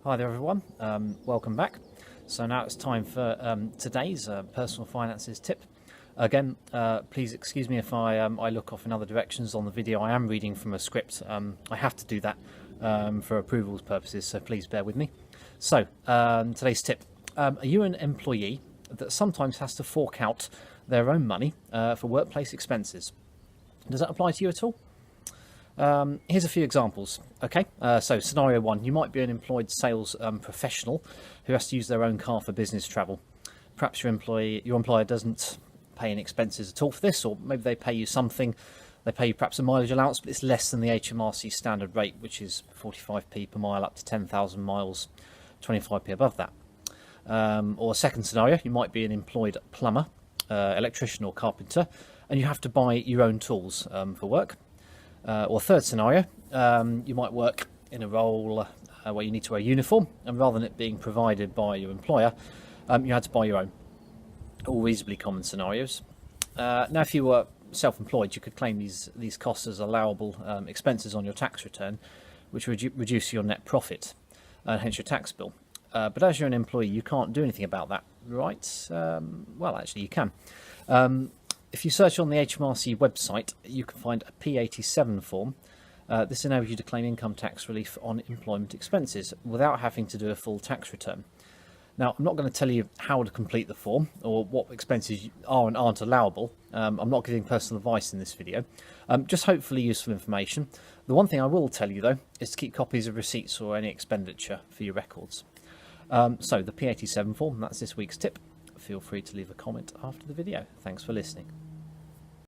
Hi there everyone, welcome back. So now it's time for today's personal finances tip. Again, please excuse me if I look off in other directions on the video. I am reading from a script. I have to do that for approvals purposes, so please bear with me. So today's tip, are you an employee that sometimes has to fork out their own money for workplace expenses? Does that apply to you at all? Here's a few examples. Okay, so scenario one, you might be an employed sales professional who has to use their own car for business travel. Perhaps your employer doesn't pay any expenses at all for this, or maybe they pay you something. They pay you perhaps a mileage allowance, but it's less than the HMRC standard rate, which is 45p per mile up to 10,000 miles, 25p above that. Or a second scenario, you might be an employed plumber, electrician or carpenter, and you have to buy your own tools for work. Or third scenario, you might work in a role where you need to wear a uniform, and rather than it being provided by your employer, you had to buy your own. All reasonably common scenarios. Now, if you were self-employed, you could claim these costs as allowable expenses on your tax return, which would reduce your net profit, and hence your tax bill. But as you're an employee, you can't do anything about that, right? Well, actually, you can. If you search on the HMRC website, you can find a P87 form. This enables you to claim income tax relief on employment expenses without having to do a full tax return. Now, I'm not going to tell you how to complete the form or what expenses are and aren't allowable. I'm not giving personal advice in this video, just hopefully useful information. The one thing I will tell you, though, is to keep copies of receipts or any expenditure for your records. So the P87 form, that's this week's tip. Feel free to leave a comment after the video. Thanks for listening.